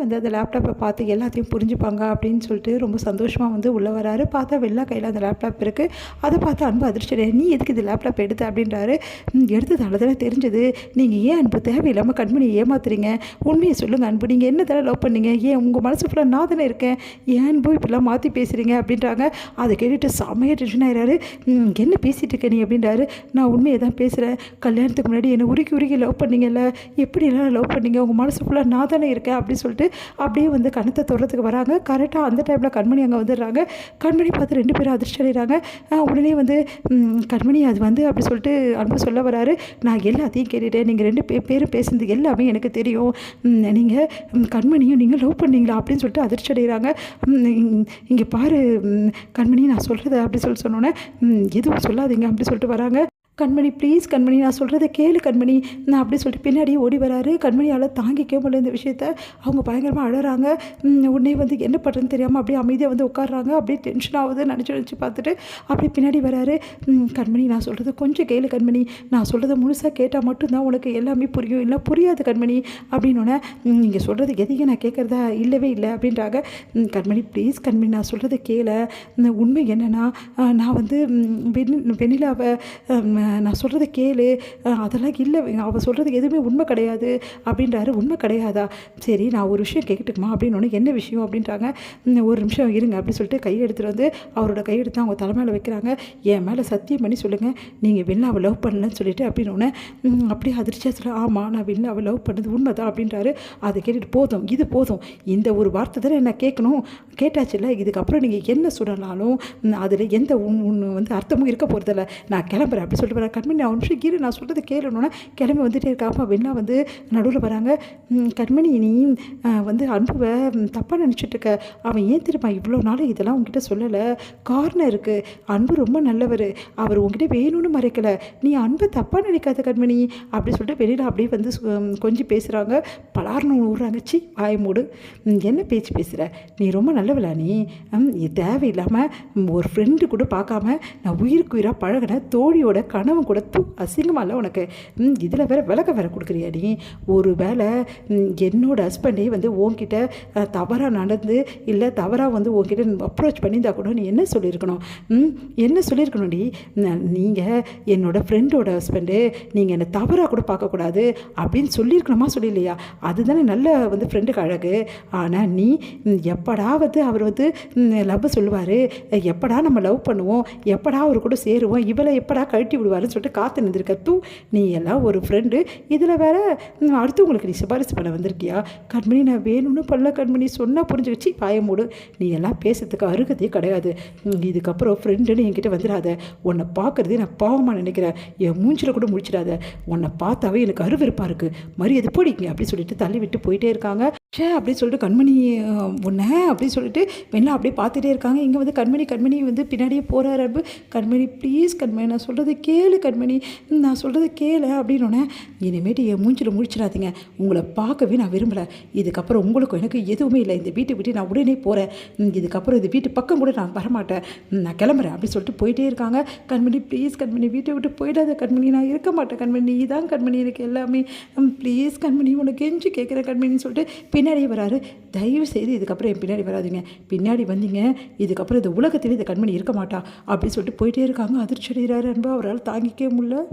வந்து அந்த லேப்டாப்பை பார்த்து எல்லாத்தையும் புரிஞ்சுப்பாங்க அப்படின்னு சொல்லிட்டு ரொம்ப சந்தோஷமாக வந்து உள்ளே வராரு. பார்த்தா வெள்ளா கையில் அந்த லேப்டாப் இருக்குது. அதை பார்த்து அன்பு அதிர்ச்சி அடையாது. நீ எதுக்கு இது லேப்டாப் எடுத்த அப்படின்றாரு. எடுத்ததால தானே தெரிஞ்சது. நீங்கள் ஏன் அன்பு தேவையில்லாமல் கண்மணியை ஏமாத்துறீங்க? உண்மையை சொல்லுங்கள் அன்பு, நீங்கள் என்ன தானே லவ் பண்ணீங்க? ஏன் உங்கள் மனசு ஃபுல்லாக நான் தானே இருக்கேன், ஏன் அன்பு இப்படிலாம் மாற்றி பேசுகிறீங்க அப்படின்றாங்க. அதை கேட்டுட்டு செம்மையாக டென்ஷன் ஆகிறாரு. என்ன பேசிகிட்டு இருக்க நீ அப்படின்றாரு. நான் உண்மையை தான் பேசுகிறேன். கல்யாணத்துக்கு முன்னாடி என்னை உருக்கி உருக்கி லவ் பண்ணீங்கல்ல, எப்படிலாம் லவ் பண்ணீங்க? உங்கள் மனசு ஃபுல்லாக நான் தானே இருக்கேன் அப்படின்னு சொல்லிட்டு அப்படியே வந்து கணத்தை தொடறதுக்கு வராங்க. கரெக்டாக அந்த டைமில் கண்மணி அங்கே வந்துடுறாங்க. கண்மணி பார்த்து 2 பேரும் அதிர்ச்சி அடைகிறாங்க. உடனே வந்து கண்மணி அது வந்து அப்படி சொல்லிட்டு அன்பு சொல்ல வராரு. நான் எல்லாத்தையும் கேட்டுட்டேன், நீங்கள் 2 பேரும் பேசுனது எல்லாமே எனக்கு தெரியும். நீங்கள் கண்மணியும் நீங்கள் லவ் பண்ணீங்களா அப்படின்னு சொல்லிட்டு அதிர்ச்சி அடைகிறாங்க. இங்கே பாரு கண்மணி, நான் சொல்கிறத அப்படி சொன்னோன்னே எதுவும் சொல்லாதீங்க அப்படி சொல்லிட்டு வராங்க. கண்மணி ப்ளீஸ் கண்மணி, நான் சொல்கிறத கேளு கண்மணி, நான் அப்படி சொல்லிட்டு பின்னாடியே ஓடி வராரு. கண்மணியால் தாங்கிக்க முடியல இந்த விஷயத்த. அவங்க பயங்கரமாக அழறாங்க. உடனே வந்து என்ன பண்ணுறதுன்னு தெரியாமல் அப்படியே அமைதியாக வந்து உட்காடுறாங்க. அப்படியே டென்ஷன் ஆகுது நினச்சி பார்த்துட்டு அப்படியே பின்னாடி வராரு. கண்மணி, நான் சொல்கிறது கொஞ்சம் கேளு கண்மணி, நான் சொல்கிறத முழுசாக கேட்டால் மட்டும்தான் உனக்கு எல்லாமே புரியும், இல்லை புரியாது கண்மணி அப்படின்னோடனே நீங்கள் சொல்கிறது எதையும் நான் கேட்குறதா இல்லவே இல்லை அப்படின்றாங்க. கண்மணி ப்ளீஸ் கண்மணி, நான் சொல்கிறத கேளு. உண்மை என்னென்னா நான் வந்து வெண்ணிலாவை நான் சொல்கிறத கேளு, அதெல்லாம் இல்லை, அவள் சொல்கிறது எதுவுமே உண்மை கிடையாது அப்படின்றாரு. உண்மை கிடையாதா? சரி நான் ஒரு விஷயம் கேட்கட்டுமா அப்படின்னு. என்ன விஷயம் அப்படின்றாங்க. ஒரு நிமிஷம் இருங்க அப்படின்னு சொல்லிட்டு கையை எடுத்துகிட்டு வந்து அவரோட கையெடுத்து அவங்க தலைமையில் வைக்கிறாங்க. என் மேலே சத்தியம் பண்ணி சொல்லுங்கள், நீங்கள் வெண்ணிலாவை லவ் பண்ணலன்னு சொல்லிட்டு அப்படின்னு. அப்படியே அதிர்ச்சியாக சொல்ல, ஆமாம் நான் வெண்ணிலாவை லவ் பண்ணது உண்மை தான் அப்படின்றாரு. அதை கேட்டுட்டு போதும், இது போதும், இந்த ஒரு வார்த்தை தானே என்ன கேட்கணும், கேட்டாச்சுல்ல, இதுக்கப்புறம் நீங்கள் என்ன சொல்லலாலும் அதில் எந்த வந்து அர்த்தமும் இருக்க போகிறதில்ல, நான் கிளம்புறேன் அப்படி சொல்லிட்டு வரேன். கண்மணி நான் நிமிஷம் கீழே, நான் சொல்கிறது கேளுன்னா கிளம்பி வந்துட்டே இருக்காப்பா. வெண்ணா வந்து நடுவில் வராங்க. கண்மணி நீ வந்து அன்புவை தப்பாக நினச்சிட்ருக்க, அவன் ஏன் திரும்ப இவ்வளோ நாள் இதெல்லாம் உங்ககிட்ட சொல்லலை, காரணம் இருக்குது. அன்பு ரொம்ப நல்லவர், அவர் உங்ககிட்ட வேணும்னு மறைக்கலை, நீ அன்பை தப்பாக நினைக்காத கண்மணி அப்படி சொல்லிட்டு வெளியில் அப்படியே வந்து கொஞ்சம் பேசுகிறாங்க. பலார்னு ஊடுறாங்க. சி வாய மூடு, என்ன பேச்சு பேசுகிற, நீ ரொம்ப நல்லவளா, நீ தேவையில்லாமல் ஒரு ஃப்ரெண்டு கூட பார்க்காம நான் உயிருக்கு உயிராக பழகின தோழியோட கனவு கூட அசிங்கமாக இல்லை உனக்கு. இதில் வேற விலக வேற கொடுக்குறியா நீ? ஒரு வேளை என்னோட ஹஸ்பண்டே வந்து உன்கிட்ட தவறாக நடந்து இல்லை தவறாக வந்து உன்கிட்ட அப்ரோச் பண்ணியிருந்தா கூட நீ என்ன சொல்லியிருக்கணும்? என்ன சொல்லியிருக்கணும் டி? நீங்கள் என்னோடய ஃப்ரெண்டோட ஹஸ்பண்டு, நீங்கள் என்னை தவறாக கூட பார்க்கக்கூடாது அப்படின்னு சொல்லியிருக்கணுமா சொல்லலையா? அதுதானே நல்ல வந்து ஃப்ரெண்டுக்கு அழகு. ஆனால் நீ எப்படா வந்து அவர் வந்து லவ் சொல்லுவார், எப்படா நம்ம லவ் பண்ணுவோம், எப்படா அவர் கூட சேருவோம், இவளை எப்படா கழட்டி விடுவாருன்னு சொல்லிட்டு காத்து நின்றுருக்க. நீ எல்லாம் ஒரு ஃப்ரெண்டு, இதில் வேற அடுத்தவங்களுக்கு நீ சிபாரிசு பண்ண வந்திருக்கியா? கண்மணி நான் வேணும்னு பண்ணல கண்மணி, சொன்னால் புரிஞ்சுக்கிச்சு பாயமூடு, நீ எல்லாம் பேசுறதுக்கு அருகதே கிடையாது. இதுக்கப்புறம் ஃப்ரெண்டுன்னு என்கிட்ட வந்துடாத, உன்னை பார்க்குறதே நான் பாவமாக நினைக்கிறேன், என் மூஞ்சில் கூட முடிச்சிடாத, உன்னை பார்த்தாவே எனக்கு அருவருப்பாக இருக்குது, மரியாதை போடிங்க அப்படின்னு சொல்லிட்டு தள்ளி விட்டு போயிட்டே இருக்காங்க. அப்படின்னு சொல்லிட்டு கண்மணி ஒன்றை அப்படின்னு சொல்லிட்டு வெண்ணா அப்படியே பார்த்துட்டே இருக்காங்க. இங்கே வந்து கண்மணி வந்து பின்னாடியே போகிறாரு. அன்பு கண்மணி ப்ளீஸ் கண்மணி, நான் சொல்கிறது கேளு கண்மணி, நான் சொல்கிறது கேளு அப்படின்னோடனே, இனிமேட்டு என் மூஞ்சில் முடிச்சிடாதீங்க, உங்களை பார்க்கவே நான் விரும்பலை, இதுக்கப்புறம் உங்களுக்கும் எனக்கு எதுவுமே இல்லை, இந்த வீட்டை விட்டு நான் உடனே போகிறேன், இதுக்கப்புறம் இந்த வீட்டு பக்கம் கூட நான் வரமாட்டேன், நான் கிளம்புறேன் அப்படின்னு சொல்லிட்டு போயிட்டே இருக்காங்க. கண்மணி ப்ளீஸ் கண்மணி, வீட்டை விட்டு போயிடாத கண்மணி, நான் இருக்க மாட்டேன் கண்மணி, நீ தான் கண்மணி எனக்கு எல்லாமே, ப்ளீஸ் கண்மணி உனக்கு கெஞ்சி கேட்குறேன் கண்மணின்னு சொல்லிட்டு பின்னாடியே வராரு. தயவு செய்து இதுக்கப்புறம் என் பின்னாடி வராதிங்க, பின்னாடி வந்தீங்க இதுக்கப்புறம் இந்த உலகத்திலே இந்த கண்மணி இருக்க மாட்டா அப்படின்னு சொல்லிட்டு போயிட்டே இருக்காங்க. அதிர்ச்சி அடைகிறாரு அன்பு, அவரால் தாங்கிக்கவே முடியல.